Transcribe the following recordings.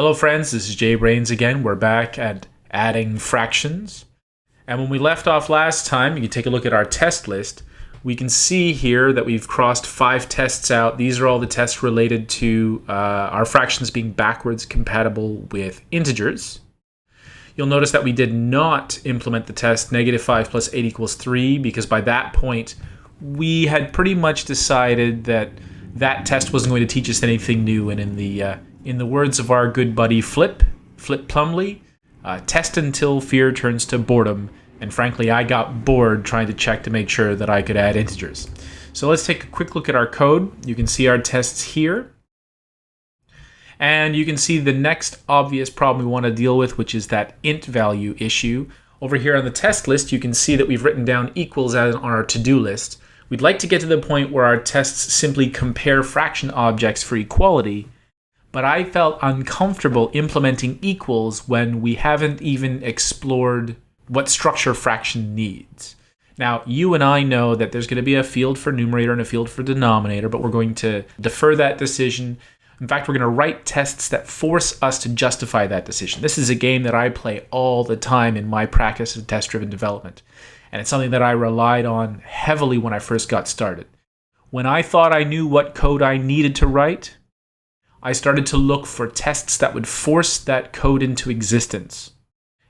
Hello friends, this is JBrains again. We're back at adding fractions. And when we left off last time, you can take a look at our test list. We can see here that we've crossed 5 tests out. These are all the tests related to our fractions being backwards compatible with integers. You'll notice that we did not implement the test -5 plus 8 equals 3 because by that point we had pretty much decided that that test wasn't going to teach us anything new, and in the words of our good buddy Flip Plumley, test until fear turns to boredom. And frankly, I got bored trying to check to make sure that I could add integers. So let's take a quick look at our code. You can see our tests here. And you can see the next obvious problem we want to deal with, which is that int value issue. Over here on the test list, you can see that we've written down equals on our to-do list. We'd like to get to the point where our tests simply compare fraction objects for equality, but I felt uncomfortable implementing equals when we haven't even explored what structure fraction needs. Now, you and I know that there's going to be a field for numerator and a field for denominator, but we're going to defer that decision. In fact, we're going to write tests that force us to justify that decision. This is a game that I play all the time in my practice of test-driven development, and it's something that I relied on heavily when I first got started. When I thought I knew what code I needed to write, I started to look for tests that would force that code into existence.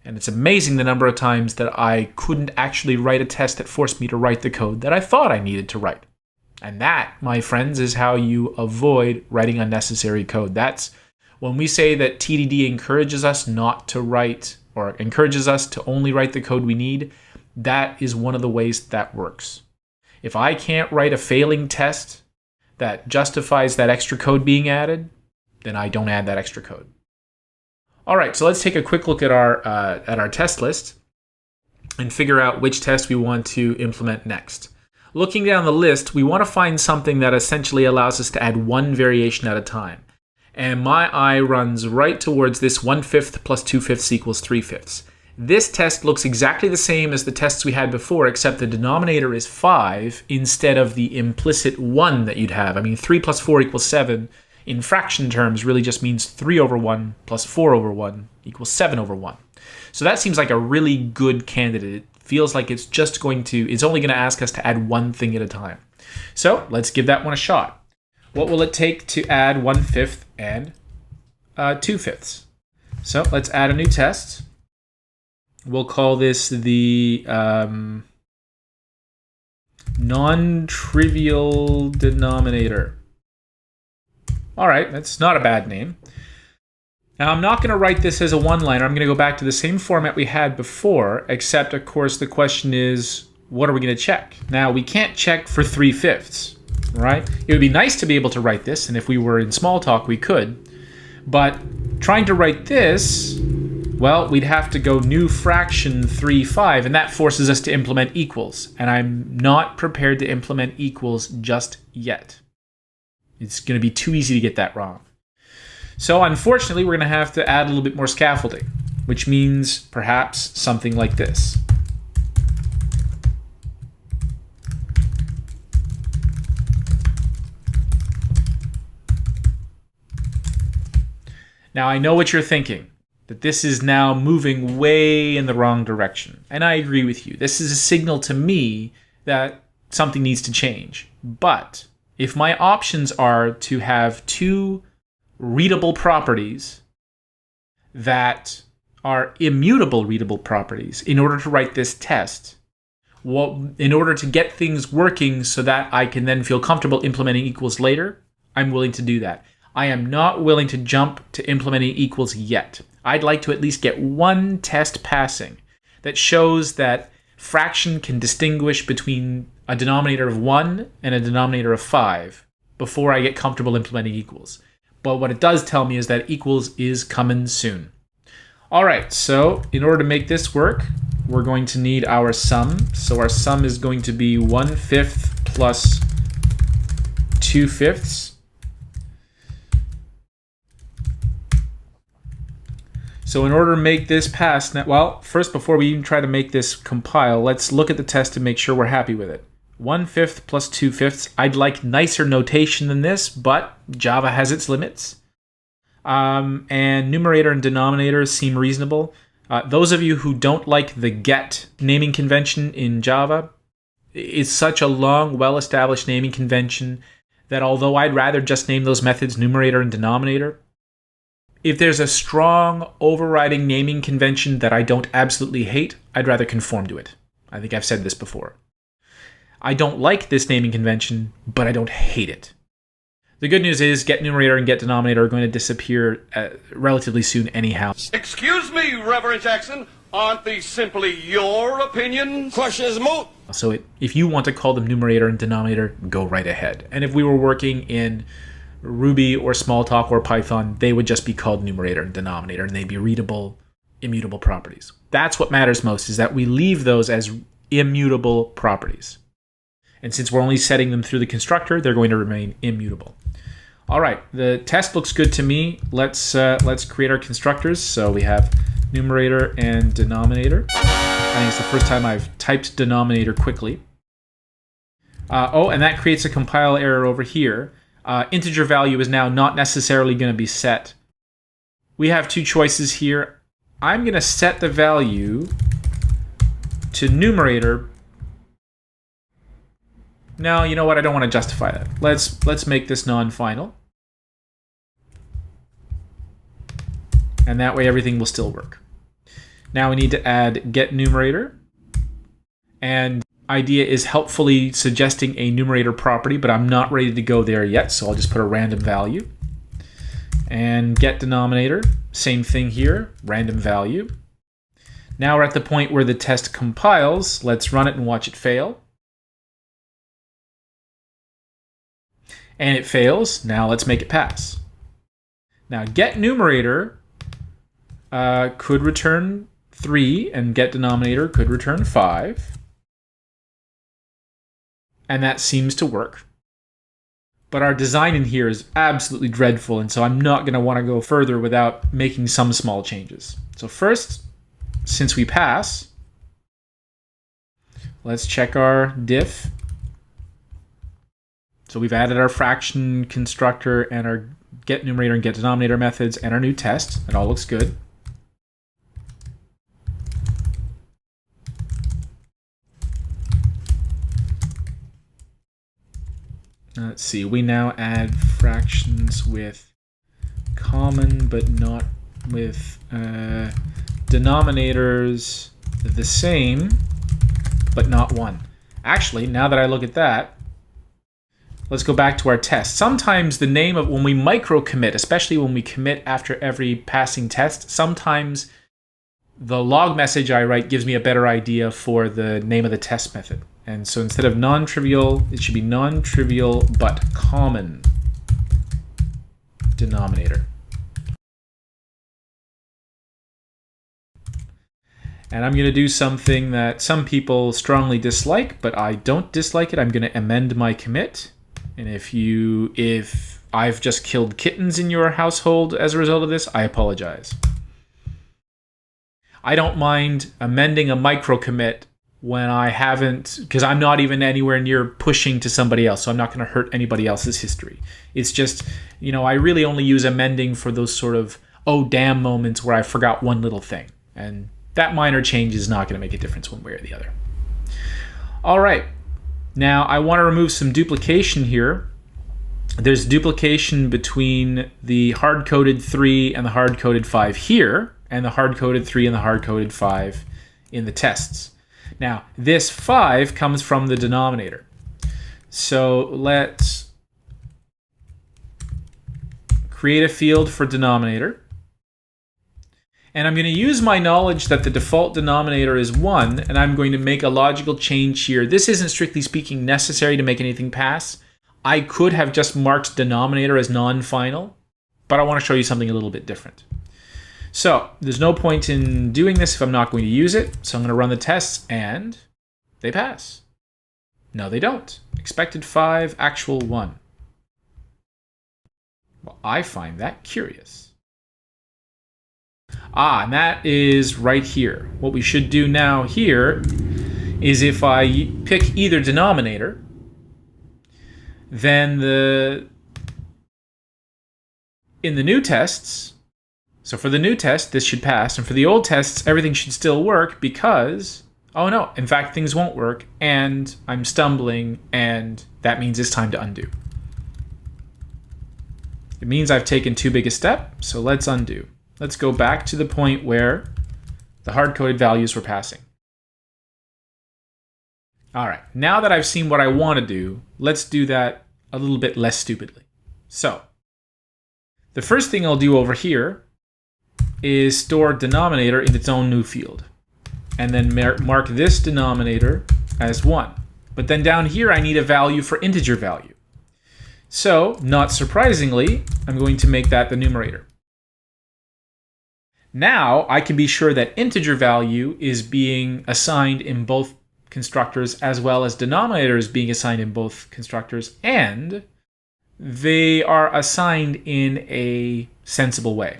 And it's amazing the number of times that I couldn't actually write a test that forced me to write the code that I thought I needed to write. And that, my friends, is how you avoid writing unnecessary code. That's when we say that TDD encourages us not to write, or encourages us to only write the code we need, that is one of the ways that works. If I can't write a failing test that justifies that extra code being added, then I don't add that extra code. All right, so let's take a quick look at our test list and figure out which test we want to implement next. Looking down the list, we want to find something that essentially allows us to add one variation at a time. And my eye runs right towards this 1/5 plus 2/5 equals 3/5. This test looks exactly the same as the tests we had before, except the denominator is 5 instead of the implicit 1 that you'd have. I mean, 3 plus 4 equals 7. In fraction terms really just means 3 over 1 plus 4 over 1 equals 7 over 1. So that seems like a really good candidate. It feels like it's only going to ask us to add one thing at a time. So let's give that one a shot. What will it take to add 1/5 and 2/5? So let's add a new test. We'll call this the non-trivial denominator. All right, that's not a bad name. Now, I'm not going to write this as a one-liner. I'm going to go back to the same format we had before, except, of course, the question is, what are we going to check? Now, we can't check for 3/5, right? It would be nice to be able to write this, and if we were in Smalltalk, we could. But trying to write this, well, we'd have to go new fraction 3/5, and that forces us to implement equals. And I'm not prepared to implement equals just yet. It's going to be too easy to get that wrong. So unfortunately, we're going to have to add a little bit more scaffolding, which means perhaps something like this. Now, I know what you're thinking, that this is now moving way in the wrong direction. And I agree with you. This is a signal to me that something needs to change. But if my options are to have 2 readable properties that are immutable readable properties in order to write this test, well, in order to get things working so that I can then feel comfortable implementing equals later, I'm willing to do that. I am not willing to jump to implementing equals yet. I'd like to at least get one test passing that shows that fraction can distinguish between a denominator of 1 and a denominator of 5 before I get comfortable implementing equals. But what it does tell me is that equals is coming soon. All right, so in order to make this work, we're going to need our sum. So our sum is going to be 1/5 plus 2/5. So in order to make this pass, well, first before we even try to make this compile, let's look at the test and make sure we're happy with it. 1/5 plus 2/5. I'd like nicer notation than this, but Java has its limits. and numerator and denominator seem reasonable. Those of you who don't like the get naming convention in Java, it's such a long, well-established naming convention that although I'd rather just name those methods numerator and denominator, if there's a strong overriding naming convention that I don't absolutely hate, I'd rather conform to it. I think I've said this before. I don't like this naming convention, but I don't hate it. The good news is get numerator and get denominator are going to disappear relatively soon anyhow. Excuse me, Reverend Jackson. Aren't these simply your opinions? Question is moot. So if you want to call them numerator and denominator, go right ahead. And if we were working in Ruby or Smalltalk or Python, they would just be called numerator and denominator, and they'd be readable, immutable properties. That's what matters most, is that we leave those as immutable properties. And since we're only setting them through the constructor, they're going to remain immutable. All right, the test looks good to me. Let's create our constructors. So we have numerator and denominator. I think it's the first time I've typed denominator quickly. And that creates a compile error over here. Integer value is now not necessarily going to be set. We have two choices here. I'm going to set the value to numerator. No, you know what? I don't want to justify that. Let's make this non-final. And that way everything will still work. Now we need to add get numerator. And idea is helpfully suggesting a numerator property, but I'm not ready to go there yet, so I'll just put a random value. And get denominator, same thing here, random value. Now we're at the point where the test compiles. Let's run it and watch it fail. And it fails. Now let's make it pass. Now get numerator could return 3 and get denominator could return 5. And that seems to work. But our design in here is absolutely dreadful, and so I'm not going to want to go further without making some small changes. So first, since we pass, let's check our diff. So we've added our fraction constructor and our get numerator and get denominator methods and our new test. It all looks good. Let's see, we now add fractions with common but not with denominators the same but not 1. Actually, now that I look at that, let's go back to our test. Sometimes the name of, when we micro commit, especially when we commit after every passing test, sometimes the log message I write gives me a better idea for the name of the test method. And so instead of non-trivial, it should be non-trivial but common denominator. And I'm going to do something that some people strongly dislike, but I don't dislike it. I'm going to amend my commit. And if I've just killed kittens in your household as a result of this, I apologize. I don't mind amending a micro commit when I haven't, because I'm not even anywhere near pushing to somebody else, so I'm not going to hurt anybody else's history. It's just, I really only use amending for those sort of, oh damn moments where I forgot one little thing. And that minor change is not going to make a difference one way or the other. All right. Now, I want to remove some duplication here. There's duplication between the hard-coded 3 and the hard-coded 5 here, and the hard-coded 3 and the hard-coded 5 in the tests. Now, this 5 comes from the denominator. So let's create a field for denominator. And I'm going to use my knowledge that the default denominator is 1, and I'm going to make a logical change here. This isn't strictly speaking necessary to make anything pass. I could have just marked denominator as non-final, but I want to show you something a little bit different. So there's no point in doing this if I'm not going to use it. So I'm going to run the tests, and they pass. No, they don't. Expected 5, actual 1. Well, I find that curious. And that is right here. What we should do now here is if I pick either denominator, then the in the new tests, so for the new test, this should pass. And for the old tests, everything should still work because, oh no, in fact, things won't work. And I'm stumbling, and that means it's time to undo. It means I've taken too big a step, so let's undo. Let's go back to the point where the hard-coded values were passing. All right, now that I've seen what I want to do, let's do that a little bit less stupidly. So, the first thing I'll do over here is store denominator in its own new field. And then mark this denominator as 1. But then down here I need a value for integer value. So, not surprisingly, I'm going to make that the numerator. Now I can be sure that integer value is being assigned in both constructors as well as denominators being assigned in both constructors, and they are assigned in a sensible way.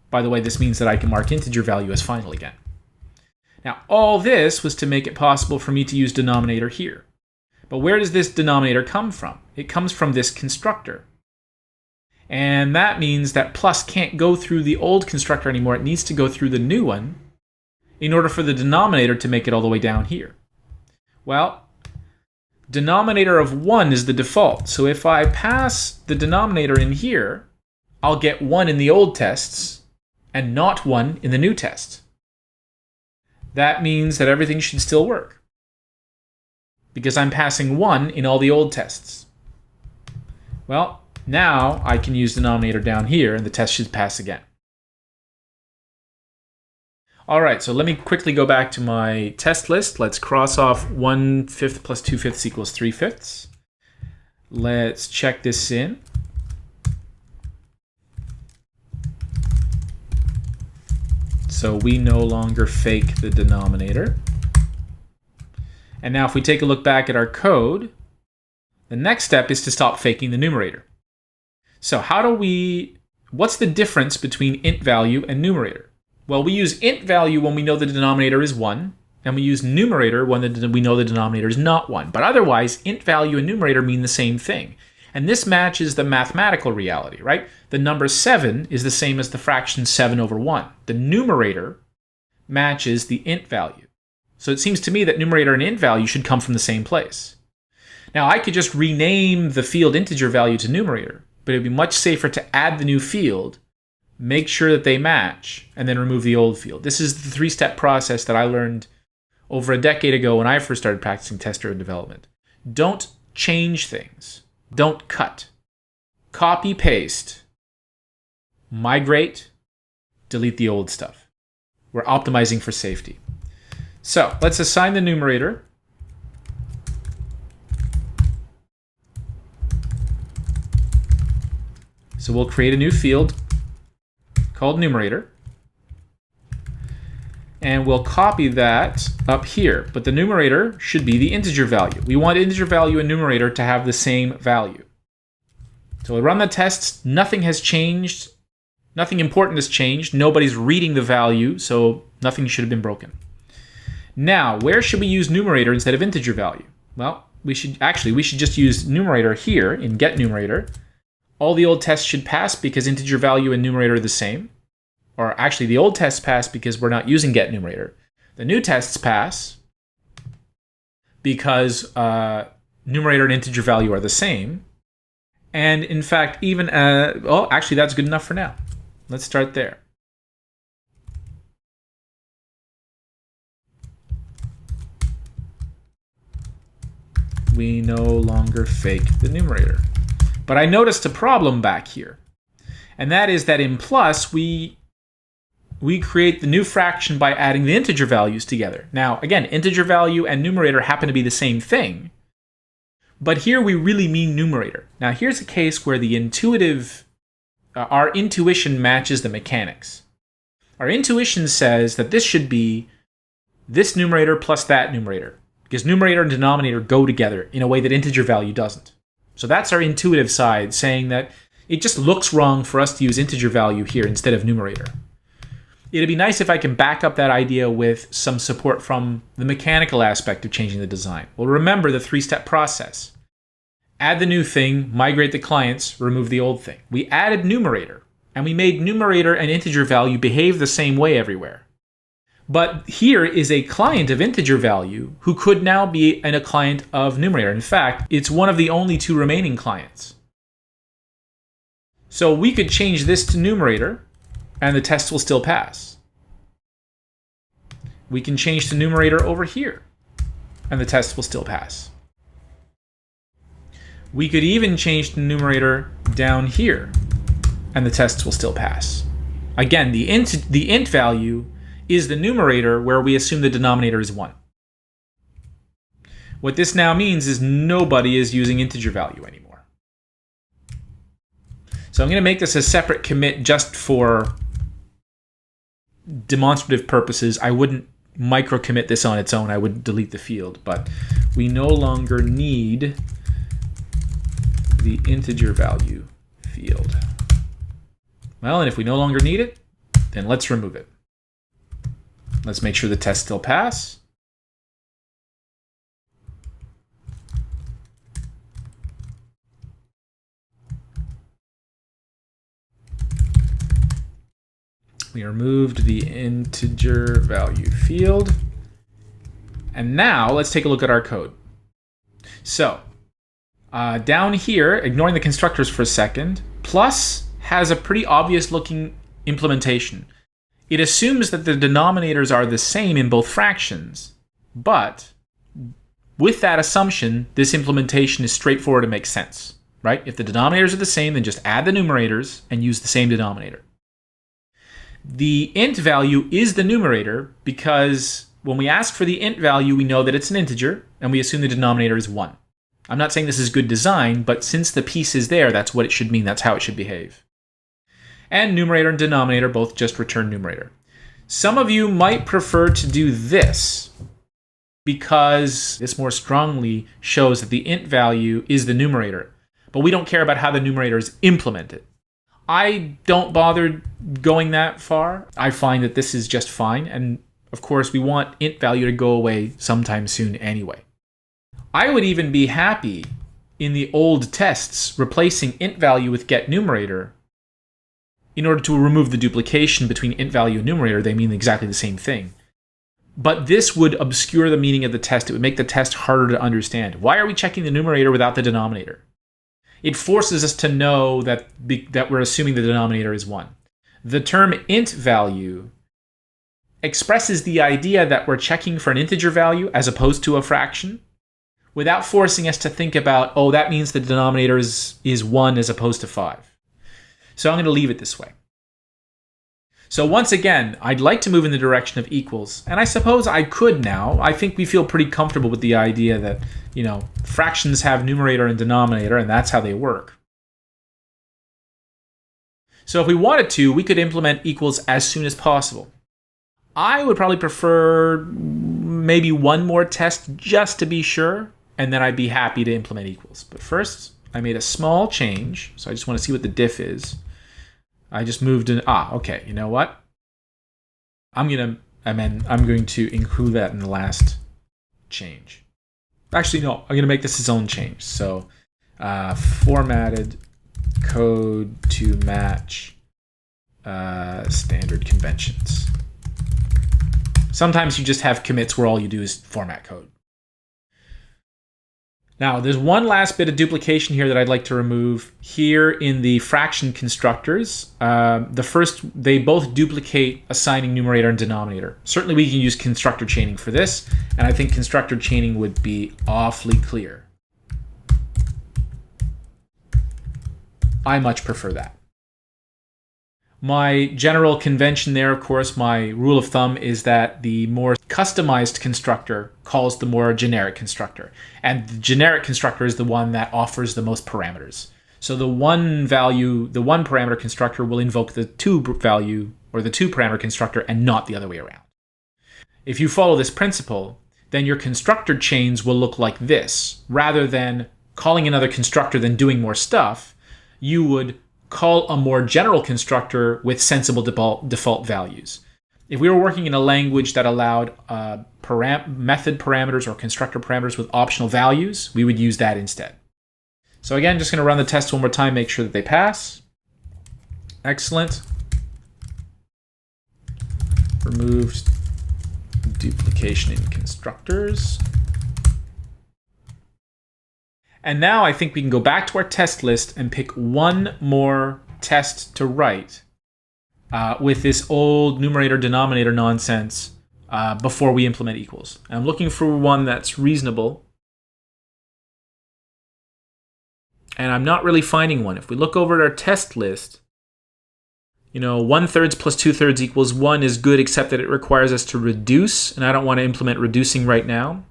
By the way, this means that I can mark integer value as final again. Now, all this was to make it possible for me to use denominator here. But where does this denominator come from? It comes from this constructor. And that means that plus can't go through the old constructor anymore. It needs to go through the new one in order for the denominator to make it all the way down here. Well, denominator of 1 is the default. So if I pass the denominator in here, I'll get 1 in the old tests and not 1 in the new test. That means that everything should still work because I'm passing 1 in all the old tests. Well, now I can use denominator down here and the test should pass again. All right, so let me quickly go back to my test list. Let's cross off 1/5 plus 2/5 equals 3/5. Let's check this in. So we no longer fake the denominator. And now if we take a look back at our code, the next step is to stop faking the numerator. So what's the difference between int value and numerator? Well, we use int value when we know the denominator is 1, and we use numerator when we know the denominator is not 1. But otherwise, int value and numerator mean the same thing. And this matches the mathematical reality, right? The number 7 is the same as the fraction 7/1. The numerator matches the int value. So it seems to me that numerator and int value should come from the same place. Now, I could just rename the field integer value to numerator, but it would be much safer to add the new field, make sure that they match, and then remove the old field. This is the 3-step process that I learned over a decade ago when I first started practicing test-driven development. Don't change things. Don't cut. Copy, paste, migrate, delete the old stuff. We're optimizing for safety. So let's assign the numerator. So we'll create a new field called numerator. And we'll copy that up here. But the numerator should be the integer value. We want integer value and numerator to have the same value. So we run the tests. Nothing has changed. Nothing important has changed. Nobody's reading the value, so nothing should have been broken. Now, where should we use numerator instead of integer value? Well, we should just use numerator here in getNumerator. All the old tests should pass because integer value and numerator are the same. Or actually, the old tests pass because we're not using getNumerator. The new tests pass because numerator and integer value are the same. And in fact, even, actually that's good enough for now. Let's start there. We no longer fake the numerator. But I noticed a problem back here. And that is that in plus, we create the new fraction by adding the integer values together. Now, again, integer value and numerator happen to be the same thing. But here we really mean numerator. Now, here's a case where the our intuition matches the mechanics. Our intuition says that this should be this numerator plus that numerator, because numerator and denominator go together in a way that integer value doesn't. So that's our intuitive side saying that it just looks wrong for us to use integer value here instead of numerator. It'd be nice if I can back up that idea with some support from the mechanical aspect of changing the design. Well, remember the 3-step process. add the new thing, migrate the clients, remove the old thing. We added numerator, and we made numerator and integer value behave the same way everywhere. But here is a client of integer value who could now be a client of numerator. In fact, it's one of the only two remaining clients. So we could change this to numerator, and the test will still pass. We can change to numerator over here, and the test will still pass. We could even change the numerator down here, and the tests will still pass. Again, the int value is the numerator where we assume the denominator is 1. What this now means is nobody is using integer value anymore. So I'm going to make this a separate commit just for demonstrative purposes. I wouldn't micro commit this on its own. I would delete the field, but we no longer need the integer value field. Well, and if we no longer need it, then let's remove it. Let's make sure the tests still pass. We removed the integer value field. And now let's take a look at our code. So down here, ignoring the constructors for a second, plus has a pretty obvious looking implementation. It assumes that the denominators are the same in both fractions, but with that assumption, this implementation is straightforward and makes sense, right? If the denominators are the same, then just add the numerators and use the same denominator. The int value is the numerator because when we ask for the int value, we know that it's an integer, and we assume the denominator is 1. I'm not saying this is good design, but since the piece is there, that's what it should mean. That's how it should behave. And numerator and denominator both just return numerator. Some of you might prefer to do this because this more strongly shows that the int value is the numerator, but we don't care about how the numerator is implemented. I don't bother going that far. I find that this is just fine, and of course we want int value to go away sometime soon anyway. I would even be happy in the old tests replacing int value with get numerator in order to remove the duplication between int value and numerator. They mean exactly the same thing. But this would obscure the meaning of the test. It would make the test harder to understand. Why are we checking the numerator without the denominator? It forces us to know that we're assuming the denominator is 1. The term int value expresses the idea that we're checking for an integer value as opposed to a fraction, without forcing us to think about, oh, that means the denominator is 1 as opposed to 5. So I'm going to leave it this way. So once again, I'd like to move in the direction of equals, and I suppose I could now. I think we feel pretty comfortable with the idea that, fractions have numerator and denominator, and that's how they work. So if we wanted to, we could implement equals as soon as possible. I would probably prefer maybe one more test just to be sure, and then I'd be happy to implement equals. But first, I made a small change, so I just want to see what the diff is. I just moved in. Okay. You know what? I'm going to include that in the last change. Actually, no. I'm going to make this its own change. So, formatted code to match standard conventions. Sometimes you just have commits where all you do is format code. Now, there's one last bit of duplication here that I'd like to remove. Here in the fraction constructors, they both duplicate assigning numerator and denominator. Certainly we can use constructor chaining for this, and I think constructor chaining would be awfully clear. I much prefer that. My general convention there, of course, my rule of thumb is that the more customized constructor calls the more generic constructor. And the generic constructor is the one that offers the most parameters. So the one parameter constructor will invoke the two parameter constructor and not the other way around. If you follow this principle, then your constructor chains will look like this. Rather than calling another constructor then doing more stuff, you would call a more general constructor with sensible default values. If we were working in a language that allowed method parameters or constructor parameters with optional values, we would use that instead. So again, just going to run the test one more time, make sure that they pass. Excellent. Removed duplication in constructors. And now I think we can go back to our test list and pick one more test to write with this old numerator-denominator nonsense before we implement equals. And I'm looking for one that's reasonable. And I'm not really finding one. If we look over at our test list, 1/3 plus 2/3 equals 1 is good, except that it requires us to reduce, and I don't want to implement reducing right now.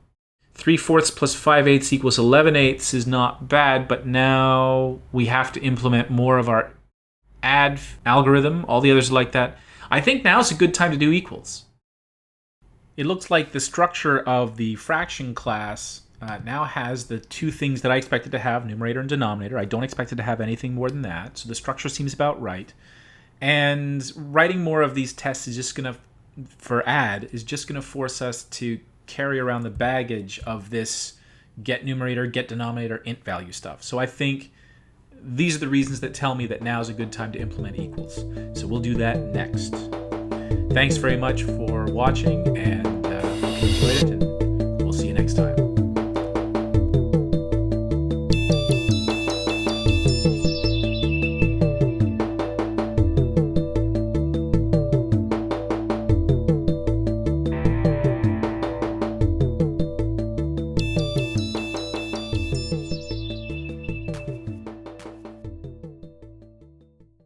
3/4 plus 5/8 equals 11/8 is not bad, but now we have to implement more of our add algorithm. All the others are like that. I think now's a good time to do equals. It looks like the structure of the fraction class now has the two things that I expected to have, numerator and denominator. I don't expect it to have anything more than that, so the structure seems about right. And writing more of these tests is just going to, for add, is just going to force us to carry around the baggage of this get numerator, get denominator, int value stuff. So I think these are the reasons that tell me that now is a good time to implement equals. So we'll do that next. Thanks very much for watching, and hope you enjoyed it, and we'll see you next time.